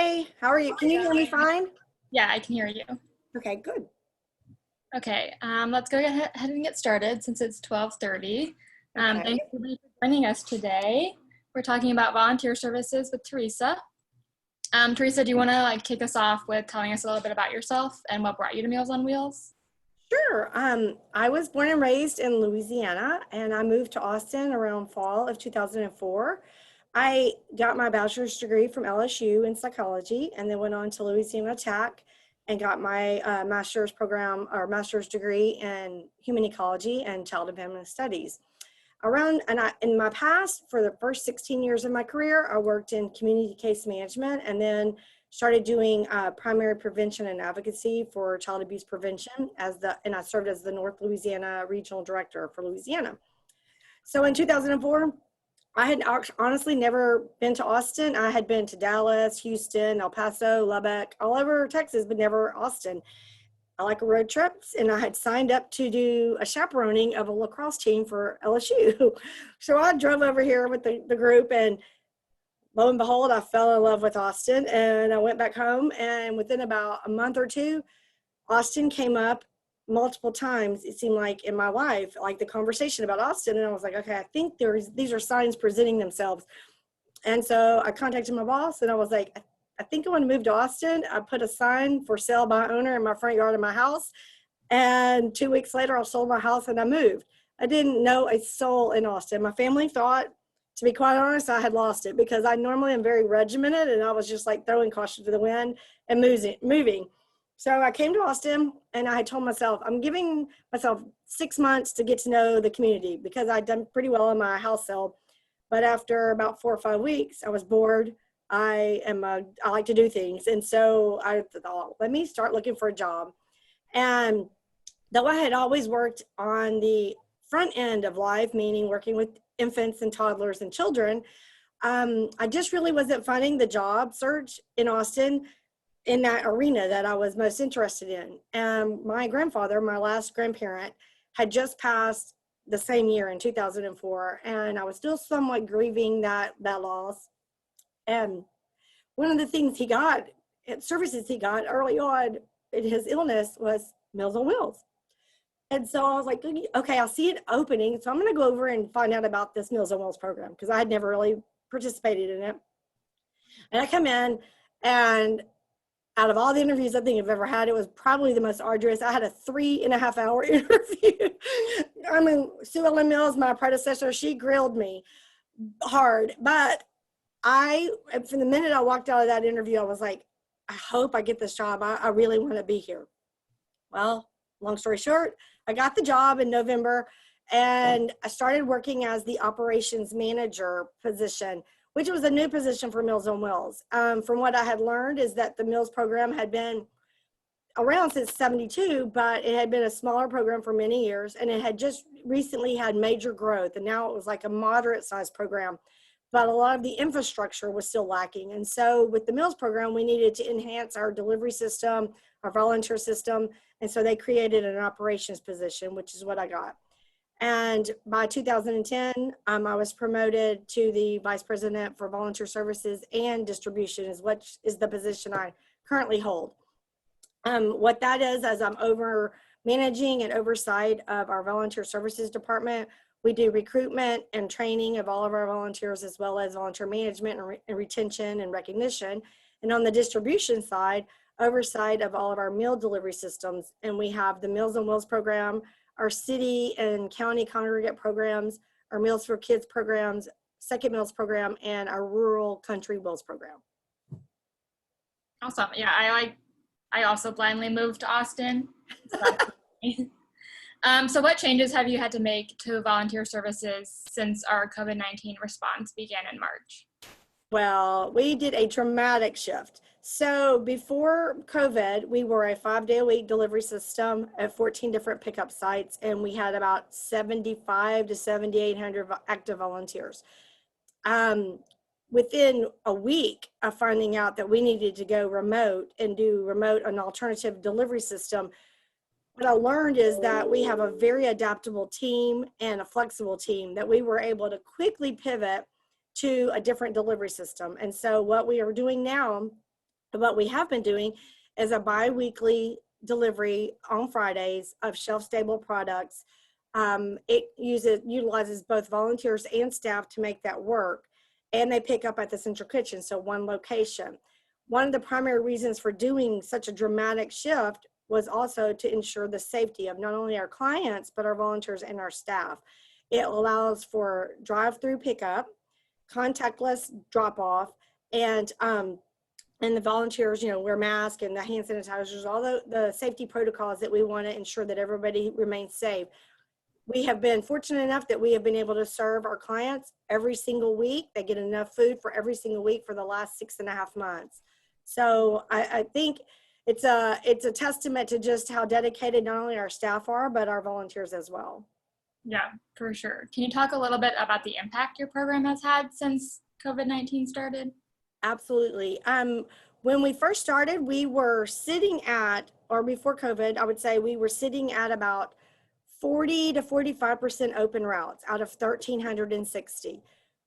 Hey, how are you? Can you hear me fine? Yeah, I can hear you. Okay, good. Okay, let's go ahead and get started since it's 12:30. Okay. Thanks everybody for joining us today. We're talking about volunteer services with Theresa. Theresa, do you want to kick us off with telling us a little bit about yourself and what brought you to Meals on Wheels? Sure. I was born and raised in Louisiana, and I moved to Austin around fall of 2004. I got my bachelor's degree from LSU in psychology, and then went on to Louisiana Tech and got my master's program or master's degree in human ecology and child and family studies. In my past, for the first 16 years of my career, I worked in community case management and then started doing primary prevention and advocacy for child abuse prevention and I served as the North Louisiana Regional Director for Louisiana. So in 2004, I had honestly never been to Austin. I had been to Dallas, Houston, El Paso, Lubbock, all over Texas, but never Austin. I like road trips, and I had signed up to do a chaperoning of a lacrosse team for LSU. So I drove over here with the group, and lo and behold, I fell in love with Austin, and I went back home, and within about a month or two, Austin came up multiple times, it seemed like, in my life, like the conversation about Austin, and I was like, okay, I think these are signs presenting themselves. And so I contacted my boss, and I was like, I think I want to move to Austin. I put a sign for sale by owner in my front yard of my house. And 2 weeks later, I sold my house and I moved. I didn't know a soul in Austin. My family thought, to be quite honest, I had lost it because I normally am very regimented, and I was just like throwing caution to the wind and moving. So I came to Austin, and I had told myself, I'm giving myself 6 months to get to know the community because I'd done pretty well in my house sale. But after about 4 or 5 weeks, I was bored. I like to do things. And so I thought, let me start looking for a job. And though I had always worked on the front end of life, meaning working with infants and toddlers and children, I just really wasn't finding the job search in Austin in that arena that I was most interested in. And my grandfather, my last grandparent, had just passed the same year in 2004, and I was still somewhat grieving that loss. And one of the things services he got early on in his illness was Meals on Wheels. And so I was like, okay, I'll see it opening, so I'm going to go over and find out about this Meals on Wheels program because I had never really participated in it. And I come in, and out of all the interviews I think I've ever had, it was probably the most arduous. I had a 3.5-hour interview. I mean, Sue Ellen Mills, my predecessor, she grilled me hard. But from the minute I walked out of that interview, I was like, I hope I get this job. I really want to be here. Well, long story short, I got the job in November, and I started working as the operations manager position, which was a new position for Meals on Wheels. From what I had learned is that the Meals program had been around since 72, but it had been a smaller program for many years, and it had just recently had major growth, and now it was like a moderate sized program, but a lot of the infrastructure was still lacking. And so with the Meals program, we needed to enhance our delivery system, our volunteer system, and so they created an operations position, which is what I got. And by 2010, I was promoted to the vice president for volunteer services and distribution, which is the position I currently hold. What that is, as I'm over managing and oversight of our volunteer services department, we do recruitment and training of all of our volunteers, as well as volunteer management and retention and recognition. And on the distribution side, oversight of all of our meal delivery systems. And we have the Meals on Wheels program, our city and county congregate programs, our Meals for Kids programs, Second Meals program, and our rural country Meals program. Awesome. Yeah, I also blindly moved to Austin. So what changes have you had to make to volunteer services since our COVID-19 response began in March? Well, we did a dramatic shift. So before COVID, we were a 5-day-a-week delivery system at 14 different pickup sites, and we had about 75 to 7,800 active volunteers. Within a week of finding out that we needed to go remote and do an alternative delivery system, what I learned is that we have a very adaptable team and a flexible team that we were able to quickly pivot to a different delivery system. And so what we are doing now what we have been doing is a bi-weekly delivery on Fridays of shelf-stable products. It utilizes both volunteers and staff to make that work, and they pick up at the central kitchen, so one location. One of the primary reasons for doing such a dramatic shift was also to ensure the safety of not only our clients, but our volunteers and our staff. It allows for drive-through pickup, contactless drop-off, and the volunteers, wear masks and the hand sanitizers, all the safety protocols that we want to ensure that everybody remains safe. We have been fortunate enough that we have been able to serve our clients every single week. They get enough food for every single week for the last 6.5 months. So I think it's a testament to just how dedicated not only our staff are, but our volunteers as well. Yeah, for sure. Can you talk a little bit about the impact your program has had since COVID-19 started? Absolutely. When we first started, we were sitting at, or before COVID, I would say we were sitting at about 40 to 45% open routes out of 1,360.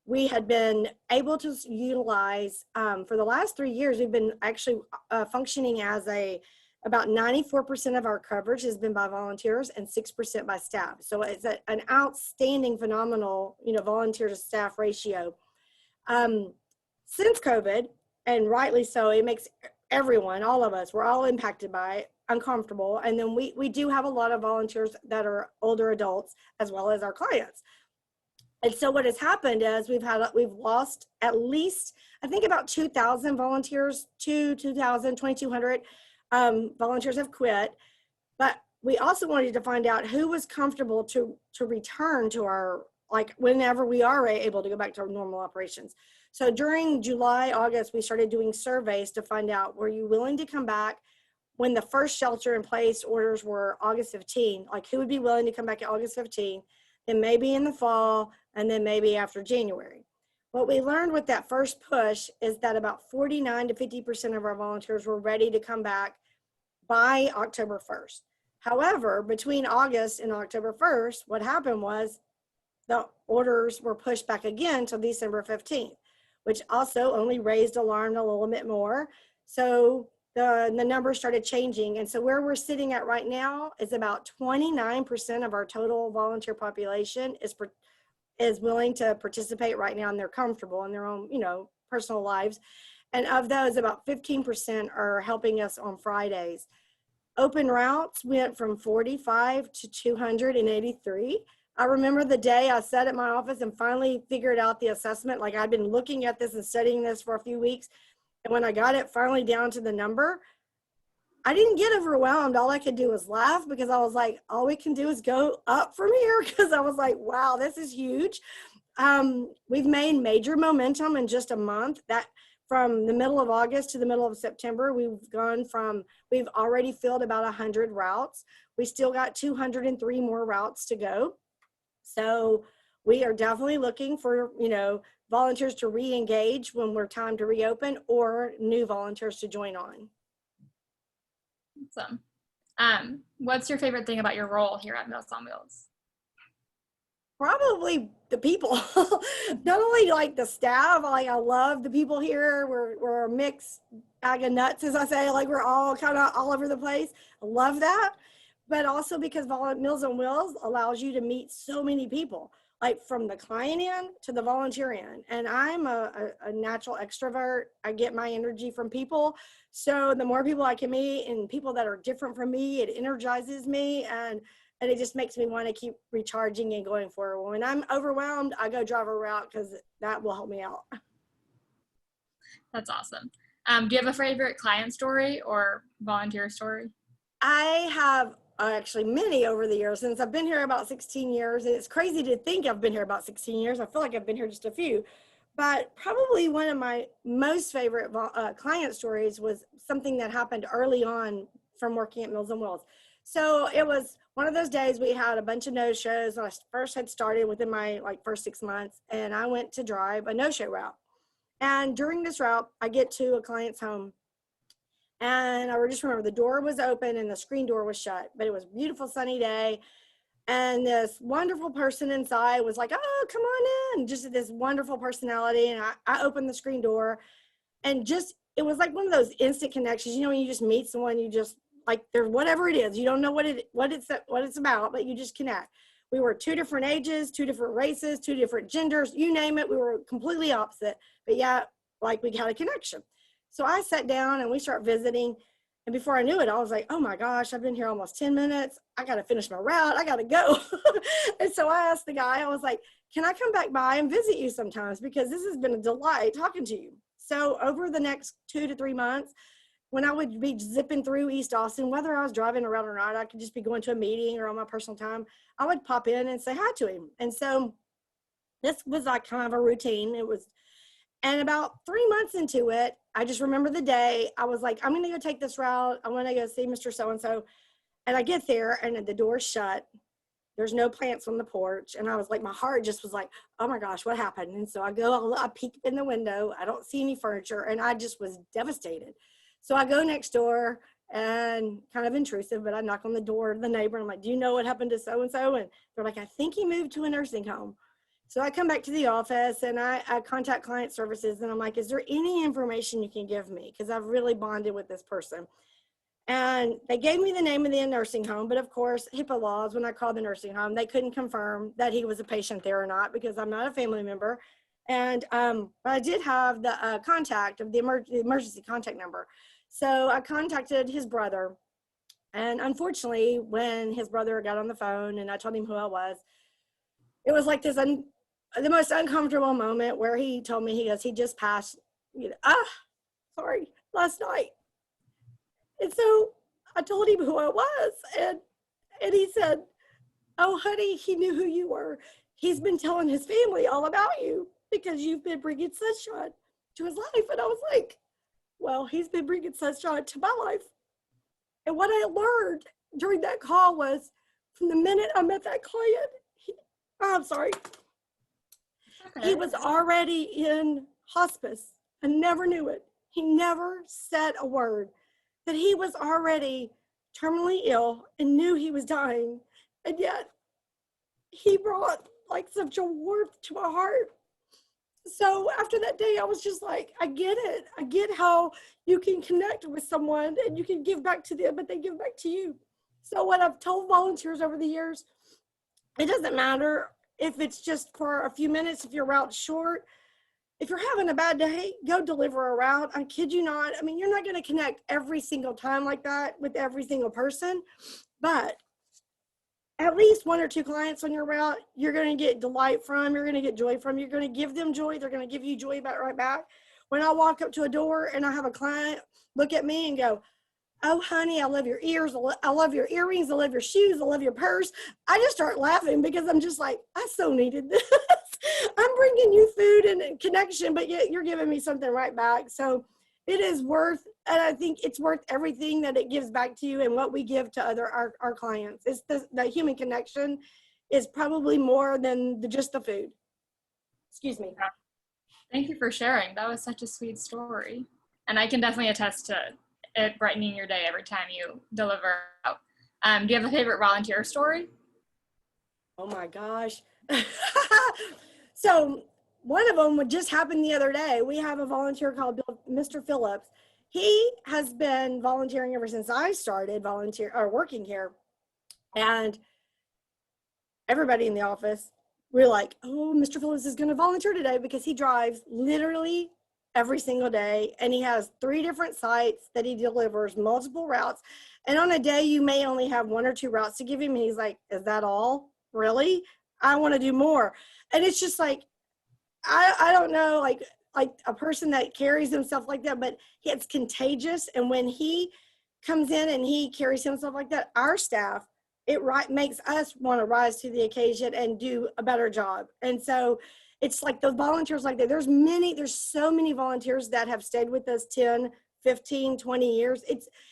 We had been able to utilize, for the last 3 years, we've been actually functioning as about 94% of our coverage has been by volunteers and 6% by staff. So it's an outstanding, phenomenal, volunteer to staff ratio. Since COVID, and rightly so, it makes everyone, all of us, we're all impacted by it, uncomfortable. And then we do have a lot of volunteers that are older adults as well as our clients. And so what has happened is we've lost at least, I think about 2,000 volunteers, 2,200 volunteers have quit. But we also wanted to find out who was comfortable to return to our, like whenever we are able to go back to our normal operations. So during July, August, we started doing surveys to find out, were you willing to come back when the first shelter in place orders were August 15? Like who would be willing to come back at August 15, then maybe in the fall, and then maybe after January. What we learned with that first push is that about 49 to 50% of our volunteers were ready to come back by October 1st. However, between August and October 1st, what happened was the orders were pushed back again till December 15th, which also only raised alarm a little bit more. So the numbers started changing. And so where we're sitting at right now is about 29% of our total volunteer population is willing to participate right now, and they're comfortable in their own, personal lives. And of those, about 15% are helping us on Fridays. Open routes went from 45 to 283. I remember the day I sat at my office and finally figured out the assessment. Like I'd been looking at this and studying this for a few weeks. And when I got it finally down to the number, I didn't get overwhelmed. All I could do was laugh because I was like, all we can do is go up from here. Because I was like, wow, this is huge. We've made major momentum in just a month. That from the middle of August to the middle of September, we've already filled about 100 routes. We still got 203 more routes to go. So we are definitely looking for, volunteers to re-engage when we're time to reopen, or new volunteers to join on. Awesome. What's your favorite thing about your role here at Sawmills? Probably the people. Not only like the staff, I love the people here. We're a mixed bag of nuts, as I say, like we're all kind of all over the place. I love that. But also because Meals on Wheels allows you to meet so many people, like from the client end to the volunteer end. And I'm a natural extrovert. I get my energy from people. So the more people I can meet and people that are different from me, it energizes me. And it just makes me want to keep recharging and going forward. When I'm overwhelmed, I go drive a route because that will help me out. That's awesome. Do you have a favorite client story or volunteer story? I have actually many over the years, since I've been here about 16 years. It's crazy to think I've been here about 16 years. I feel like I've been here just a few. But probably one of my most favorite client stories was something that happened early on from working at Meals on Wheels. So it was one of those days we had a bunch of no-shows when I first had started within my first 6 months, and I went to drive a no-show route. And during this route, I get to a client's home, and I just remember the door was open and the screen door was shut, but it was a beautiful sunny day. And this wonderful person inside was like, oh, come on in. Just this wonderful personality. And I opened the screen door, and just it was like one of those instant connections. You know, when you just meet someone, you just like, there's whatever it is, you don't know what it's about, but you just connect. We were 2 different ages, 2 different races, 2 different genders, you name it. We were completely opposite, but yeah, like we had a connection. So I sat down and we start visiting. And before I knew it, I was like, oh my gosh, I've been here almost 10 minutes. I got to finish my route. I got to go. And so I asked the guy, I was like, can I come back by and visit you sometimes? Because this has been a delight talking to you. So over the next 2 to 3 months, when I would be zipping through East Austin, whether I was driving around or not, I could just be going to a meeting or on my personal time, I would pop in and say hi to him. And so this was like kind of a routine. And about 3 months into it, I just remember the day I was like, I'm going to go take this route. I want to go see Mr. So-and-so. And I get there and the door's shut. There's no plants on the porch. And I was like, my heart just was like, oh my gosh, what happened? And so I peek in the window. I don't see any furniture. And I just was devastated. So I go next door and kind of intrusive, but I knock on the door of the neighbor. I'm like, do you know what happened to so-and-so? And they're like, I think he moved to a nursing home. So I come back to the office and I contact client services and I'm like, is there any information you can give me? Because I've really bonded with this person. And they gave me the name of the nursing home, but of course, HIPAA laws, when I called the nursing home, they couldn't confirm that he was a patient there or not because I'm not a family member. And but I did have the contact of the emergency contact number. So I contacted his brother. And unfortunately, when his brother got on the phone and I told him who I was, it was like the most uncomfortable moment where he told me, he just passed, last night. And so I told him who I was, and he said, oh, honey, he knew who you were. He's been telling his family all about you because you've been bringing sunshine to his life. And I was like, well, he's been bringing sunshine to my life. And what I learned during that call was from the minute I met that client, he was already in hospice. I never knew it. He never said a word. That he was already terminally ill and knew he was dying. And yet he brought like such a warmth to my heart. So after that day, I was just like, I get it. I get how you can connect with someone and you can give back to them, but they give back to you. So what I've told volunteers over the years, it doesn't matter if it's just for a few minutes, if your route's short. If you're having a bad day, go deliver a route. I kid you not. I mean, you're not going to connect every single time like that with every single person, but at least 1 or 2 clients on your route, you're going to get delight from, you're going to get joy from, you're going to give them joy. They're going to give you joy right back. When I walk up to a door and I have a client look at me and go, oh, honey, I love your ears. I love your earrings. I love your shoes. I love your purse. I just start laughing because I'm just like, I so needed this. I'm bringing you food and connection, but yet you're giving me something right back. So it is worth, and I think it's worth everything that it gives back to you and what we give to our clients. It's the human connection is probably more than just the food. Excuse me. Thank you for sharing. That was such a sweet story. And I can definitely attest to it brightening your day every time you deliver out. Do you have a favorite volunteer story? Oh my gosh. So one of them would just happen the other day. We have a volunteer called Mr. Phillips. He has been volunteering ever since I started working here. And everybody in the office, we're like, oh, Mr. Phillips is going to volunteer today because he drives literally every single day. And he has 3 different sites that he delivers multiple routes. And on a day, you may only have 1 or 2 routes to give him. And he's like, is that all? Really? I want to do more. And it's just like, I don't know, like a person that carries himself like that, but it's contagious. And when he comes in and he carries himself like that, our staff, it makes us want to rise to the occasion and do a better job. And so it's like those volunteers like that. There's so many volunteers that have stayed with us 10, 15, 20 years.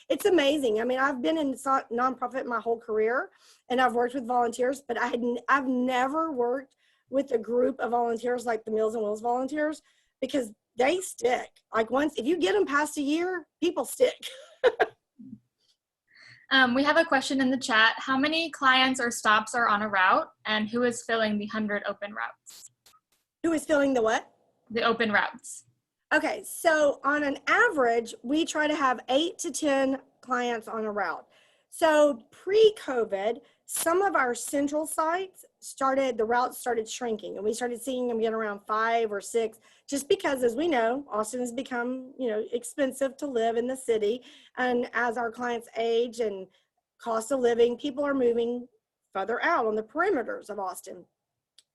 It's amazing. I mean, I've been in nonprofit my whole career and I've worked with volunteers, but I've never worked with a group of volunteers like the Meals on Wheels volunteers because they stick. Like if you get them past a year, people stick. We have a question in the chat. How many clients or stops are on a route and who is filling the 100 open routes? Who is filling the what? The open routes. Okay, so on an average, we try to have 8 to 10 clients on a route. So pre-COVID, some of our central sites the routes started shrinking, and we started seeing them get around 5 or 6, just because, as we know, Austin has become, expensive to live in the city. And as our clients age and cost of living, people are moving further out on the perimeters of Austin.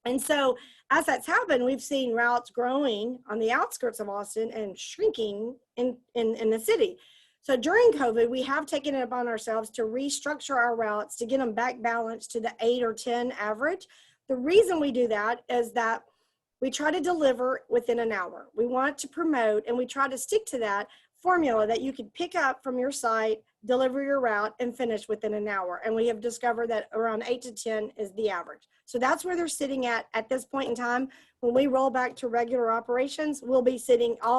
And so as that's happened, we've seen routes growing on the outskirts of Austin and shrinking in the city. So during COVID, we have taken it upon ourselves to restructure our routes to get them back balanced to the 8 or 10 average. The reason we do that is that we try to deliver within an hour. We want to promote, and we try to stick to that formula that you can pick up from your site, deliver your route, and finish within an hour. And we have discovered that around 8 to 10 is the average. So that's where they're sitting at this point in time. When we roll back to regular operations, all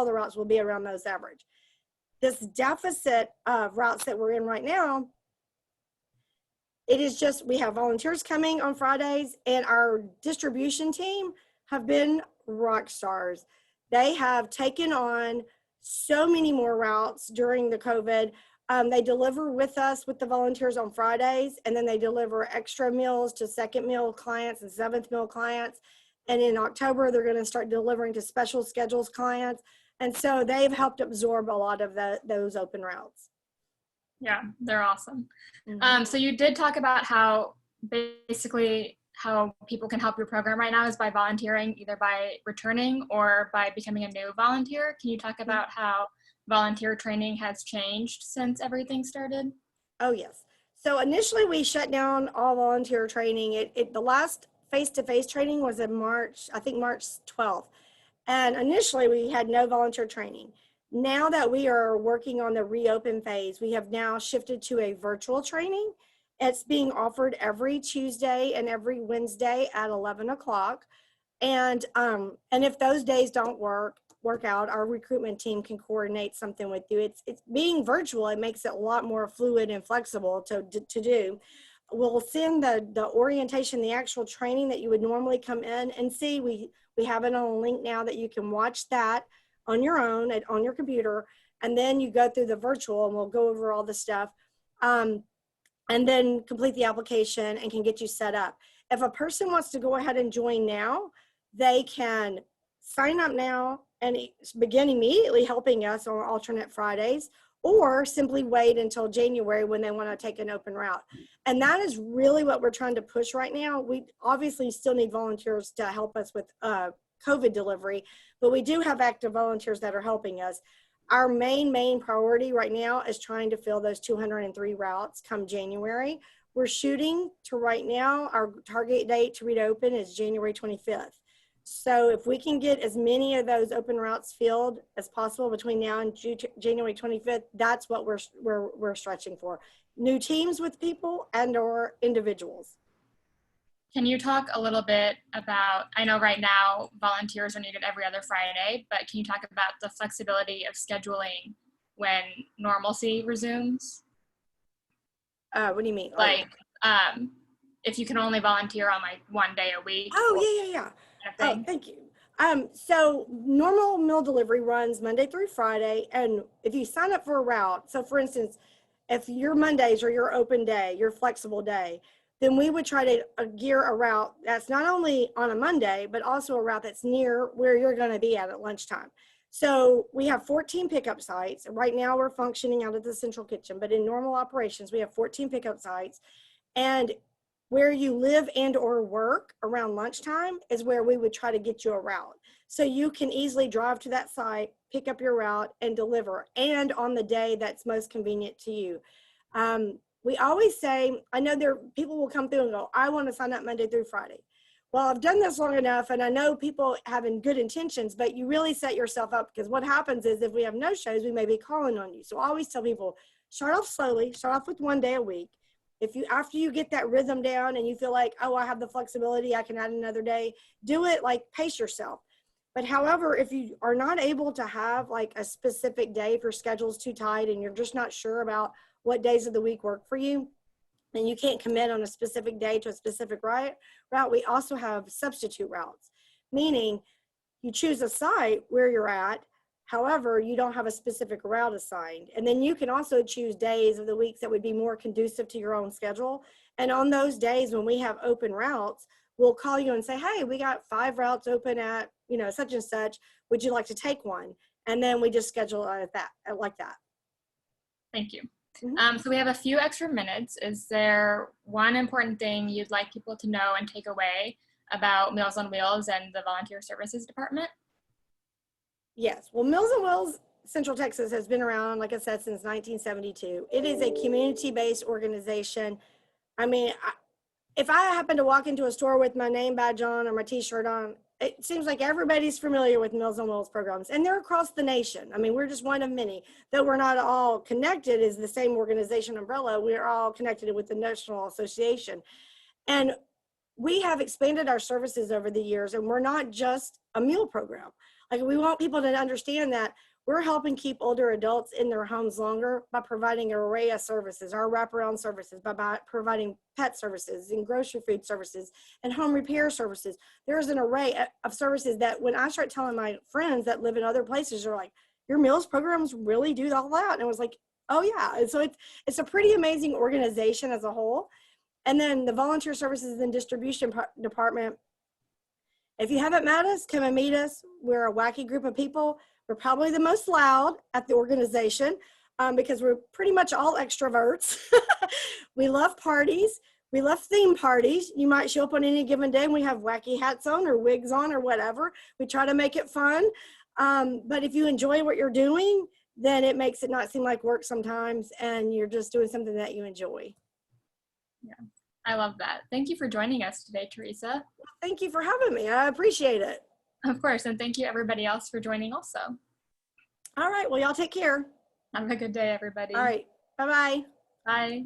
the routes will be around those average. This deficit of routes that we're in right now, it is just, we have volunteers coming on Fridays, and our distribution team have been rock stars. They have taken on so many more routes during the COVID. They deliver with us, with the volunteers, on Fridays, and then they deliver extra meals to second meal clients and seventh meal clients. And in October, they're going to start delivering to special schedules clients. And so they've helped absorb a lot of those open routes. Yeah, they're awesome. Mm-hmm. So you did talk about how people can help your program right now is by volunteering, either by returning or by becoming a new volunteer. Can you talk about how volunteer training has changed since everything started? Oh, yes. So initially we shut down all volunteer training. The last face-to-face training was in March 12th. And initially we had no volunteer training. Now that we are working on the reopen phase, we have now shifted to a virtual training. It's being offered every Tuesday and every Wednesday at 11 o'clock. And if those days don't work out, our recruitment team can coordinate something with you. It's being virtual, it makes it a lot more fluid and flexible to do. We'll send the orientation, the actual training that you would normally come in and see. We have it on a link now that you can watch that on your own, on your computer, and then you go through the virtual, and we'll go over all the stuff, and then complete the application and can get you set up. If a person wants to go ahead and join now, they can sign up now and begin immediately helping us on alternate Fridays, or simply wait until January when they want to take an open route. And that is really what we're trying to push right now. We obviously still need volunteers to help us with COVID delivery, but we do have active volunteers that are helping us. Our main priority right now is trying to fill those 203 routes come January. We're shooting to, right now, our target date to reopen is January 25th. So if we can get as many of those open routes filled as possible between now and January 25th, that's what we're stretching for. New teams with people and/or individuals. Can you talk a little bit about, I know right now volunteers are needed every other Friday, but can you talk about the flexibility of scheduling when normalcy resumes? What do you mean? Like, if you can only volunteer on like one day a week. Oh, yeah. Kind of oh, thank you. So normal meal delivery runs Monday through Friday. And if you sign up for a route, so for instance, if your Mondays are your open day, your flexible day, then we would try to gear a route that's not only on a Monday, but also a route that's near where you're going to be at lunchtime. So we have 14 pickup sites. Right now we're functioning out of the central kitchen, but in normal operations, we have 14 pickup sites. And where you live and or work around lunchtime is where we would try to get you a route. So you can easily drive to that site, pick up your route, and deliver, and on the day that's most convenient to you. We always say, I know people will come through and go, I want to sign up Monday through Friday. Well, I've done this long enough, and I know people having good intentions, but you really set yourself up, because what happens is if we have no shows, we may be calling on you. So I always tell people, start off slowly, start off with one day a week. After you get that rhythm down and you feel like, oh, I have the flexibility, I can add another day, do it, like, pace yourself. But however, if you are not able to have like a specific day, if your schedule's too tight and you're just not sure about what days of the week work for you, and you can't commit on a specific day to a specific route, we also have substitute routes, meaning you choose a site where you're at, However, you don't have a specific route assigned. And then you can also choose days of the weeks that would be more conducive to your own schedule. And on those days when we have open routes, we'll call you and say, hey, we got 5 routes open at, such and such. Would you like to take one? And then we just schedule it like that. Thank you. So we have a few extra minutes. Is there one important thing you'd like people to know and take away about Meals on Wheels and the Volunteer Services Department? Yes. Well, Meals on Wheels Central Texas has been around, like I said, since 1972. It is a community-based organization. I mean, if I happen to walk into a store with my name badge on or my t-shirt on, it seems like everybody's familiar with Meals on Wheels programs, and they're across the nation. I mean, we're just one of many. Though we're not all connected as the same organization umbrella, we're all connected with the National Association. And we have expanded our services over the years, and we're not just a meal program. Like, we want people to understand that we're helping keep older adults in their homes longer by providing an array of services, our wraparound services, by providing pet services and grocery food services and home repair services. There's an array of services that when I start telling my friends that live in other places, they're like, your meals programs really do all that? And I was like, oh yeah. And so it's a pretty amazing organization as a whole. And then the Volunteer Services and Distribution Department, if you haven't met us, come and meet us. We're a wacky group of people. We're probably the most loud at the organization because we're pretty much all extroverts. We love parties. We love theme parties. You might show up on any given day and we have wacky hats on or wigs on or whatever. We try to make it fun. But if you enjoy what you're doing, then it makes it not seem like work sometimes, and you're just doing something that you enjoy. Yeah, I love that. Thank you for joining us today, Theresa. Thank you for having me. I appreciate it. Of course, and thank you everybody else for joining also. All right, well, y'all take care. Have a good day, everybody. All right, bye-bye. Bye.